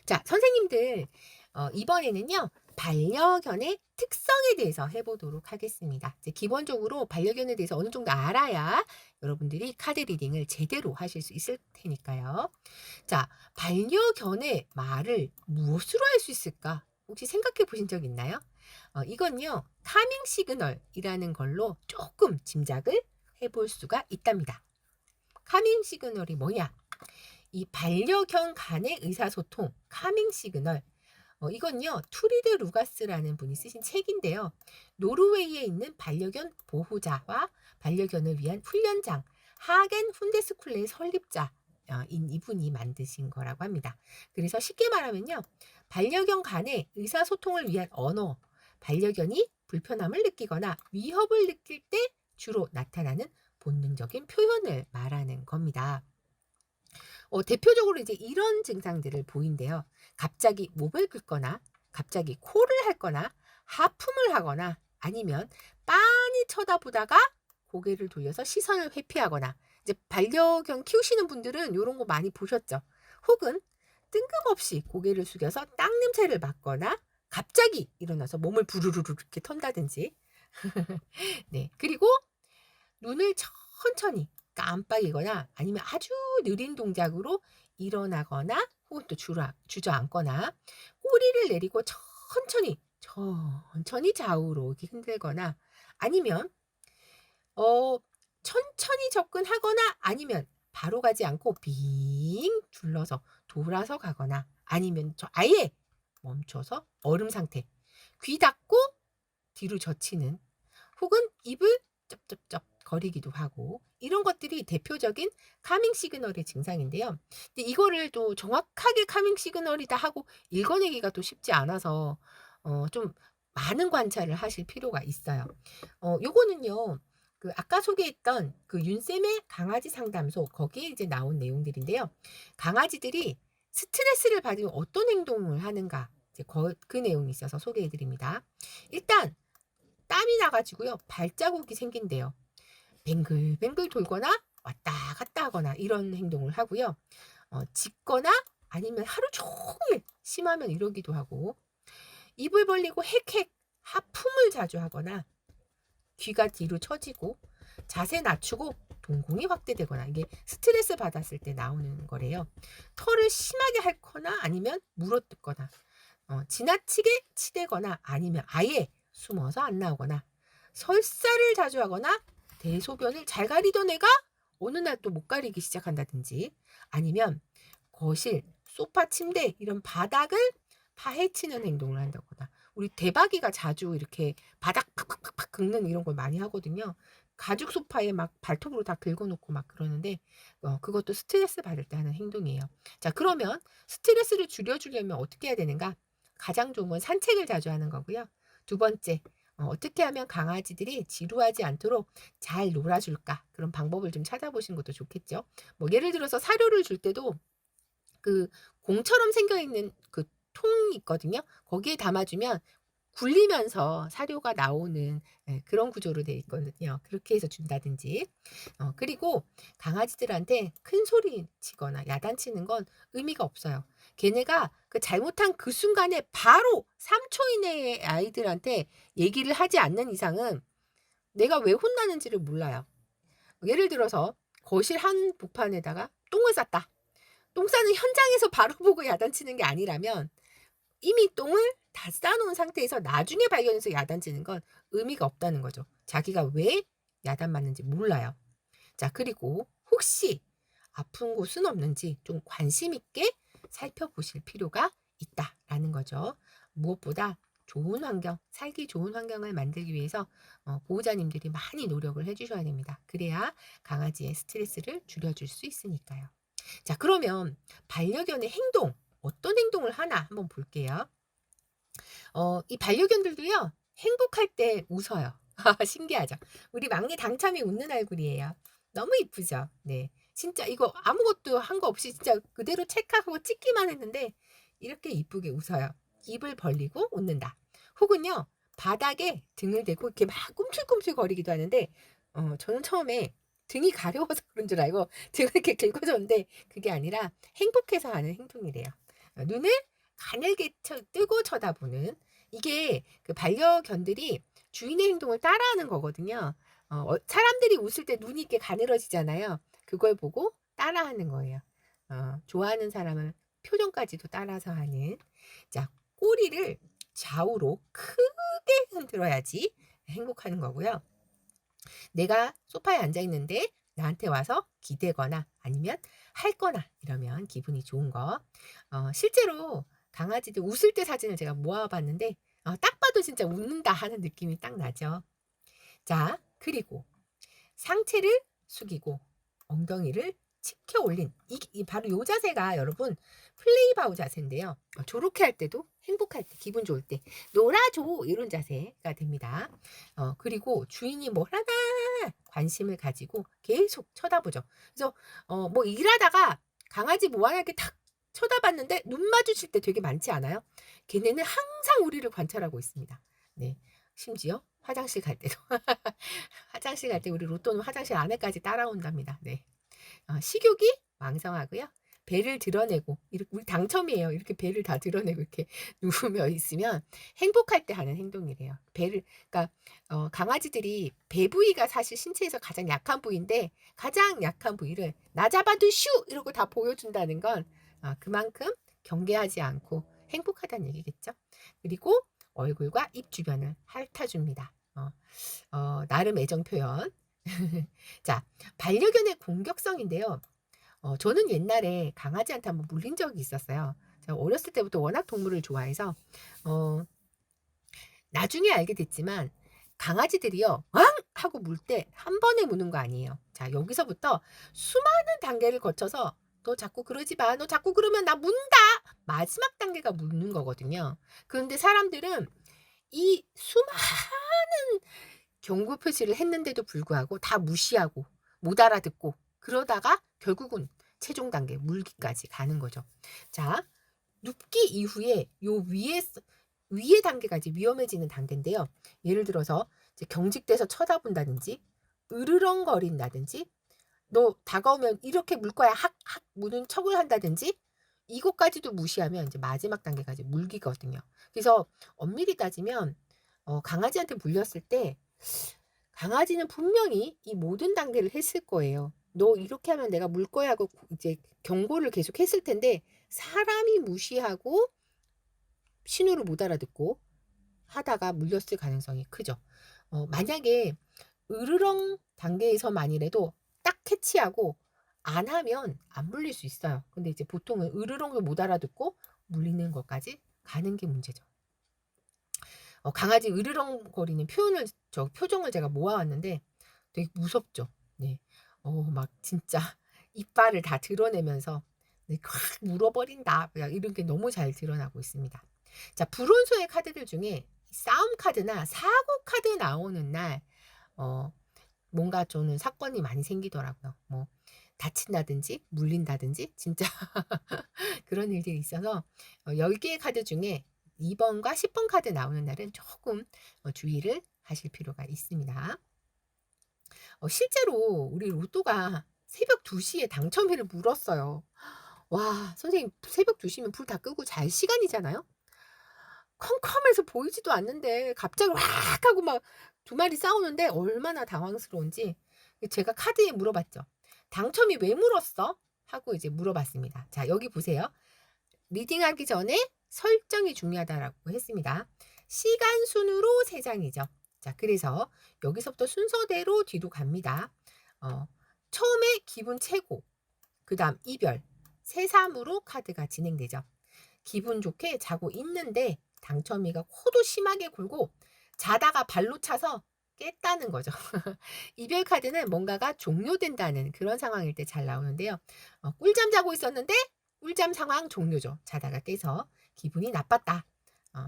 자, 선생님들, 이번에는요, 반려견의 특성에 대해서 해보도록 하겠습니다. 이제 기본적으로 반려견에 대해서 어느 정도 알아야 여러분들이 카드 리딩을 제대로 하실 수 있을 테니까요. 자, 반려견의 말을 무엇으로 할 수 있을까? 혹시 생각해 보신 적 있나요? 이건요, 카밍 시그널이라는 걸로 조금 짐작을 해볼 수가 있답니다. 카밍 시그널이 뭐냐? 이 반려견 간의 의사소통, 카밍 시그널. 이건요, 투리드 루가스라는 분이 쓰신 책인데요. 노르웨이에 있는 반려견 보호자와 반려견을 위한 훈련장, 하겐 훈데스쿨레의 설립자인 이분이 만드신 거라고 합니다. 그래서 쉽게 말하면요, 반려견 간의 의사소통을 위한 언어, 반려견이 불편함을 느끼거나 위협을 느낄 때 주로 나타나는 본능적인 표현을 말하는 겁니다. 대표적으로 이제 이런 증상들을 보인대요. 갑자기 목을 긁거나, 갑자기 코를 핥거나, 하품을 하거나, 아니면 빤히 쳐다보다가 고개를 돌려서 시선을 회피하거나, 이제 반려견 키우시는 분들은 이런 거 많이 보셨죠. 혹은 뜬금없이 고개를 숙여서 땅 냄새를 맡거나, 갑자기 일어나서 몸을 부르르르 이렇게 턴다든지. 네. 그리고 눈을 천천히 깜빡이거나 아니면 아주 느린 동작으로 일어나거나 혹은 또 주저앉거나 꼬리를 내리고 천천히 좌우로 이렇게 흔들거나 아니면 어 천천히 접근하거나 아니면 바로 가지 않고 빙 둘러서 돌아서 가거나 아니면 아예 멈춰서 얼음 상태, 귀 닫고 뒤로 젖히는 혹은 입을 쩝쩝쩝 거리기도 하고 이런 것들이 대표적인 카밍 시그널의 증상인데요. 근데 이거를 또 정확하게 카밍 시그널이다 하고 읽어내기가 또 쉽지 않아서 좀 많은 관찰을 하실 필요가 있어요. 요거는요. 그 아까 소개했던 그 윤쌤의 강아지 상담소 거기에 이제 나온 내용들인데요. 강아지들이 스트레스를 받으면 어떤 행동을 하는가 이제 그 내용이 있어서 소개해 드립니다. 일단 땀이 나가지고요. 발자국이 생긴대요. 뱅글뱅글 돌거나 왔다 갔다 하거나 이런 행동을 하고요. 짖거나 아니면 하루 종일 심하면 이러기도 하고 입을 벌리고 헥헥 하품을 자주 하거나 귀가 뒤로 처지고 자세 낮추고 동공이 확대되거나 이게 스트레스 받았을 때 나오는 거래요. 털을 심하게 핥거나 아니면 물어뜯거나 지나치게 치대거나 아니면 아예 숨어서 안 나오거나 설사를 자주 하거나 대소변을 잘 가리던 애가 어느 날 또 못 가리기 시작한다든지 아니면 거실, 소파, 침대 이런 바닥을 파헤치는 행동을 한다거나 우리 대박이가 자주 이렇게 바닥 팍팍팍팍 긁는 이런 걸 많이 하거든요. 가죽 소파에 막 발톱으로 다 긁어놓고 막 그러는데 그것도 스트레스 받을 때 하는 행동이에요. 자, 그러면 스트레스를 줄여주려면 어떻게 해야 되는가? 가장 좋은 건 산책을 자주 하는 거고요. 두 번째, 어떻게 하면 강아지들이 지루하지 않도록 잘 놀아줄까? 그런 방법을 좀 찾아보시는 것도 좋겠죠. 뭐 예를 들어서 사료를 줄 때도 그 공처럼 생겨 있는 그 통이 있거든요. 거기에 담아주면 굴리면서 사료가 나오는 그런 구조로 되어 있거든요. 그렇게 해서 준다든지. 그리고 강아지들한테 큰 소리 치거나 야단치는 건 의미가 없어요. 걔네가 그 잘못한 그 순간에 바로 3초 이내에 아이들한테 얘기를 하지 않는 이상은 내가 왜 혼나는지를 몰라요. 예를 들어서 거실 한복판에다가 똥을 쌌다. 똥 싸는 현장에서 바로 보고 야단치는 게 아니라면 이미 똥을 다 싸놓은 상태에서 나중에 발견해서 야단치는 건 의미가 없다는 거죠. 자기가 왜 야단 맞는지 몰라요. 자, 그리고 혹시 아픈 곳은 없는지 좀 관심 있게 살펴보실 필요가 있다라는 거죠. 무엇보다 좋은 환경, 살기 좋은 환경을 만들기 위해서 보호자님들이 많이 노력을 해주셔야 됩니다. 그래야 강아지의 스트레스를 줄여줄 수 있으니까요. 자, 그러면 반려견의 행동, 어떤 행동을 하나 한번 볼게요. 이 반려견들도요, 행복할 때 웃어요. 신기하죠? 우리 막내 당참이 웃는 얼굴이에요. 너무 이쁘죠? 네. 진짜 이거 아무것도 한 거 없이 진짜 그대로 찰칵하고 찍기만 했는데 이렇게 이쁘게 웃어요. 입을 벌리고 웃는다. 혹은요, 바닥에 등을 대고 이렇게 막 꿈틀꿈틀 거리기도 하는데, 저는 처음에 등이 가려워서 그런 줄 알고 등을 이렇게 긁어줬는데 그게 아니라 행복해서 하는 행동이래요. 눈을 가늘게 뜨고 쳐다보는 이게 그 반려견들이 주인의 행동을 따라하는 거거든요. 사람들이 웃을 때 눈이 이렇게 가늘어지잖아요. 그걸 보고 따라하는 거예요. 좋아하는 사람을 표정까지도 따라서 하는. 자, 꼬리를 좌우로 크게 흔들어야지 행복하는 거고요. 내가 소파에 앉아 있는데 나한테 와서 기대거나 아니면 할 거나 이러면 기분이 좋은 거. 실제로 강아지들 웃을 때 사진을 제가 모아봤는데 딱 봐도 진짜 웃는다 하는 느낌이 딱 나죠. 자, 그리고 상체를 숙이고 엉덩이를 치켜 올린 바로 요 자세가 여러분 플레이바우 자세인데요. 저렇게 할 때도 행복할 때 기분 좋을 때 놀아줘 이런 자세가 됩니다. 그리고 주인이 뭘 하나 관심을 가지고 계속 쳐다보죠. 그래서 뭐 일하다가 강아지 뭐 하나 이렇게 탁 쳐다봤는데 눈 마주칠 때 되게 많지 않아요? 걔네는 항상 우리를 관찰하고 있습니다. 네. 심지어 화장실 갈 때도 화장실 갈 때 우리 로또는 화장실 안에까지 따라온답니다. 네. 식욕이 왕성하고요. 배를 드러내고 우리 당첨이에요. 이렇게 배를 다 드러내고 이렇게 누우며 있으면 행복할 때 하는 행동이래요. 그러니까 강아지들이 배 부위가 사실 신체에서 가장 약한 부위인데 가장 약한 부위를 나 잡아도 슈 이러고 다 보여준다는 건 그만큼 경계하지 않고 행복하다는 얘기겠죠. 그리고 얼굴과 입 주변을 핥아줍니다. 나름 애정 표현. 자, 반려견의 공격성인데요. 저는 옛날에 강아지한테 한번 물린 적이 있었어요. 제가 어렸을 때부터 워낙 동물을 좋아해서 나중에 알게 됐지만 강아지들이요. 왕! 하고 물 때 한 번에 무는 거 아니에요. 자, 여기서부터 수많은 단계를 거쳐서 너 자꾸 그러지 마. 너 자꾸 그러면 나 문다. 마지막 단계가 묻는 거거든요. 그런데 사람들은 이 수많은 경고 표시를 했는데도 불구하고 다 무시하고 못 알아듣고 그러다가 결국은 최종 단계 물기까지 가는 거죠. 자, 눕기 이후에 요 위에 단계가 이제 위험해지는 단계인데요. 예를 들어서 이제 경직돼서 쳐다본다든지 으르렁거린다든지 너 다가오면 이렇게 물 거야 학학 무는 척을 한다든지 이것까지도 무시하면 이제 마지막 단계가 이제 물기거든요. 그래서 엄밀히 따지면 강아지한테 물렸을 때 강아지는 분명히 이 모든 단계를 했을 거예요. 너 이렇게 하면 내가 물 거야 하고 이제 경고를 계속 했을 텐데 사람이 무시하고 신호를 못 알아듣고 하다가 물렸을 가능성이 크죠. 만약에 으르렁 단계에서만이라도 딱 캐치하고 안 하면 안 물릴 수 있어요. 근데 이제 보통은 으르렁도 못 알아듣고 물리는 것까지 가는 게 문제죠. 강아지 으르렁거리는 표정을 제가 모아왔는데 되게 무섭죠. 네. 막 진짜 이빨을 다 드러내면서 네, 확 물어버린다. 이런 게 너무 잘 드러나고 있습니다. 자, 불온소의 카드들 중에 싸움 카드나 사고 카드 나오는 날, 뭔가 저는 사건이 많이 생기더라고요. 뭐, 다친다든지, 물린다든지, 진짜 그런 일들이 있어서 10개의 카드 중에 2번과 10번 카드 나오는 날은 조금 주의를 하실 필요가 있습니다. 실제로 우리 로또가 새벽 2시에 당첨회를 물었어요. 와, 선생님 새벽 2시면 불 다 끄고 잘 시간이잖아요. 컴컴해서 보이지도 않는데 갑자기 확 하고 막 두 마리 싸우는데 얼마나 당황스러운지 제가 카드에 물어봤죠. 당첨이 왜 물었어? 하고 이제 물어봤습니다. 자, 여기 보세요. 리딩하기 전에 설정이 중요하다라고 했습니다. 시간 순으로 3장이죠. 자, 그래서 여기서부터 순서대로 뒤로 갑니다. 처음에 기분 최고, 그 다음 이별, 새삼으로 카드가 진행되죠. 기분 좋게 자고 있는데 당첨이가 코도 심하게 골고 자다가 발로 차서 깼다는 거죠. 이별 카드는 뭔가가 종료된다는 그런 상황일 때 잘 나오는데요. 꿀잠 자고 있었는데 꿀잠 상황 종료죠. 자다가 깨서 기분이 나빴다.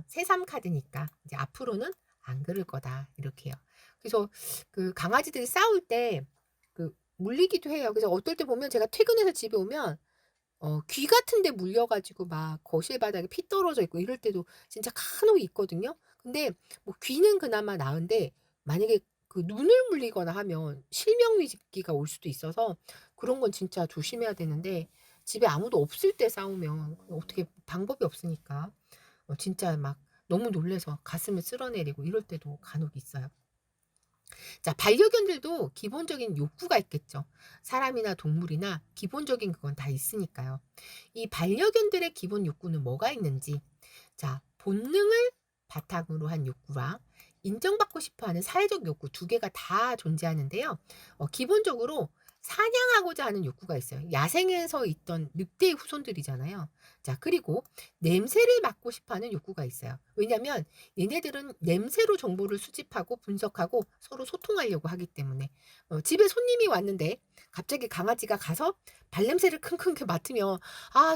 새삼 카드니까 이제 앞으로는 안 그럴 거다 이렇게요. 그래서 그 강아지들이 싸울 때 그 물리기도 해요. 그래서 어떨 때 보면 제가 퇴근해서 집에 오면 귀 같은 데 물려가지고 막 거실 바닥에 피 떨어져 있고 이럴 때도 진짜 간혹 있거든요. 근데 뭐 귀는 그나마 나은데 만약에 그 눈을 물리거나 하면 실명위기가 올 수도 있어서 그런 건 진짜 조심해야 되는데 집에 아무도 없을 때 싸우면 어떻게 방법이 없으니까 진짜 막 너무 놀라서 가슴을 쓸어내리고 이럴 때도 간혹 있어요. 자, 반려견들도 기본적인 욕구가 있겠죠. 사람이나 동물이나 기본적인 그건 다 있으니까요. 이 반려견들의 기본 욕구는 뭐가 있는지, 자, 본능을 바탕으로 한 욕구랑 인정받고 싶어 하는 사회적 욕구 두 개가 다 존재하는데요. 기본적으로 사냥하고자 하는 욕구가 있어요. 야생에서 있던 늑대의 후손들이잖아요. 자, 그리고 냄새를 맡고 싶어 하는 욕구가 있어요. 왜냐면 얘네들은 냄새로 정보를 수집하고 분석하고 서로 소통하려고 하기 때문에 집에 손님이 왔는데 갑자기 강아지가 가서 발냄새를 킁킁 맡으면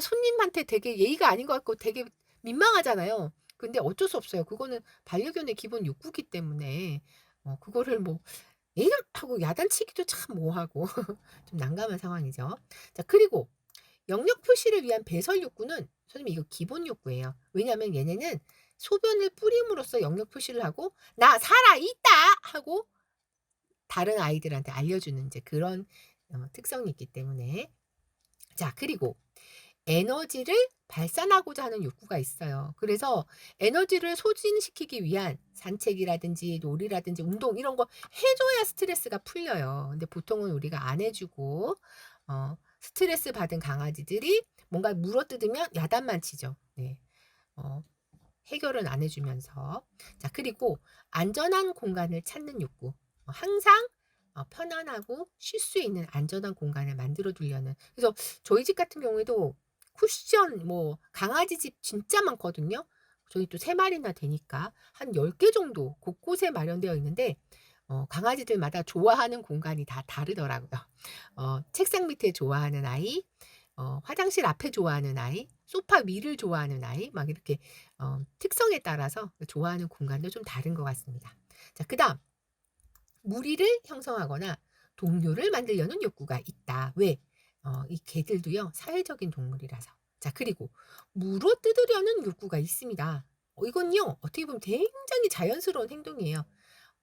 손님한테 되게 예의가 아닌 것 같고 되게 민망하잖아요. 근데 어쩔 수 없어요. 그거는 반려견의 기본 욕구기 때문에 그거를 뭐 예의를 하고 야단치기도 참 뭐하고 좀 난감한 상황이죠. 자, 그리고 영역 표시를 위한 배설 욕구는 선생님 이거 기본 욕구예요. 왜냐하면 얘네는 소변을 뿌림으로써 영역 표시를 하고 "나 살아있다." 하고 다른 아이들한테 알려주는 이제 그런 특성이 있기 때문에. 자, 그리고 에너지를 발산하고자 하는 욕구가 있어요. 그래서 에너지를 소진시키기 위한 산책이라든지 놀이라든지 운동 이런 거 해 줘야 스트레스가 풀려요. 근데 보통은 우리가 안 해 주고 스트레스 받은 강아지들이 뭔가 물어뜯으면 야단만 치죠. 네. 어 해결은 안 해 주면서. 자, 그리고 안전한 공간을 찾는 욕구. 항상 편안하고 쉴 수 있는 안전한 공간을 만들어 두려는. 그래서 저희 집 같은 경우에도 쿠션 뭐 강아지 집 진짜 많거든요. 저희 또 3 마리나 되니까 한 10개 정도 곳곳에 마련되어 있는데 강아지들마다 좋아하는 공간이 다 다르더라고요. 책상 밑에 좋아하는 아이, 화장실 앞에 좋아하는 아이, 소파 위를 좋아하는 아이 막 이렇게 특성에 따라서 좋아하는 공간도 좀 다른 것 같습니다. 자, 그다음 무리를 형성하거나 동료를 만들려는 욕구가 있다. 왜? 이 개들도요 사회적인 동물이라서. 자, 그리고 물어뜯으려는 욕구가 있습니다. 이건요 어떻게 보면 굉장히 자연스러운 행동이에요.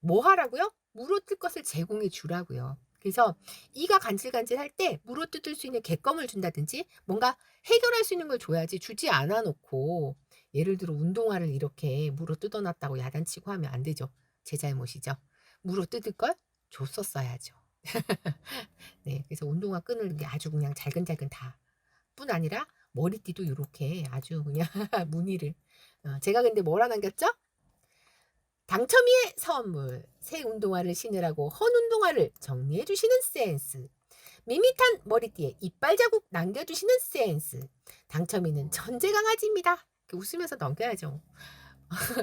뭐 하라고요? 물어뜯을 것을 제공해 주라고요. 그래서 이가 간질간질할 때 물어뜯을 수 있는 객검을 준다든지 뭔가 해결할 수 있는 걸 줘야지 주지 않아 놓고 예를 들어 운동화를 이렇게 물어뜯어 놨다고 야단치고 하면 안 되죠. 제 잘못이죠. 물어뜯을 걸 줬었어야죠. 네. 그래서 운동화 끈을 이게 아주 그냥 잘근잘근 다 뿐 아니라 머리띠도 요렇게 아주 그냥 무늬를 제가 근데 뭘 하나 남겼죠? 당첨이의 선물. 새 운동화를 신으라고 헌 운동화를 정리해 주시는 센스. 밋밋한 머리띠에 이빨 자국 남겨주시는 센스. 당첨이는 천재 강아지입니다. 이렇게 웃으면서 넘겨야죠.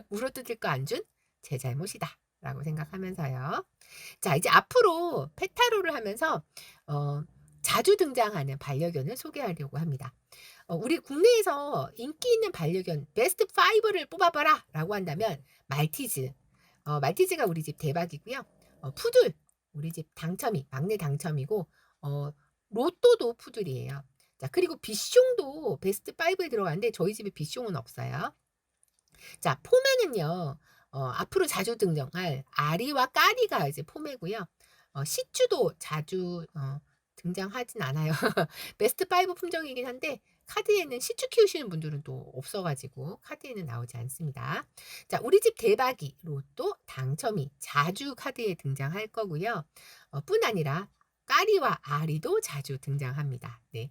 물어뜯을 거 안 준 제 잘못이다. 라고 생각하면서요. 자, 이제 앞으로 페타로를 하면서 어, 자주 등장하는 반려견을 소개하려고 합니다. 우리 국내에서 인기 있는 반려견 베스트 5를 뽑아봐라 라고 한다면 말티즈. 말티즈가 우리 집 대박이고요. 푸들. 우리 집 당첨이, 막내 당첨이고, 로또도 푸들이에요. 자, 그리고 비숑도 베스트 5에 들어가는데 저희 집에 비숑은 없어요. 자, 포메는요, 앞으로 자주 등장할 아리와 까리가 이제 포메고요. 시츄도 자주 등장하진 않아요. 베스트 5 품종이긴 한데 카드에는 시츄 키우시는 분들은 또 없어 가지고 카드에는 나오지 않습니다. 자, 우리 집 대박이, 로또, 당첨이 자주 카드에 등장할 거고요. 뿐 아니라 까리와 아리도 자주 등장합니다. 네.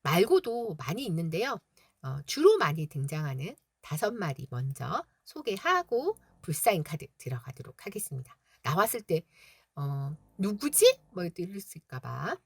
말고도 많이 있는데요. 주로 많이 등장하는 5마리 먼저 소개하고 불사인 카드 들어가도록 하겠습니다. 나왔을 때 '누구지?' 뭐 이럴까 봐.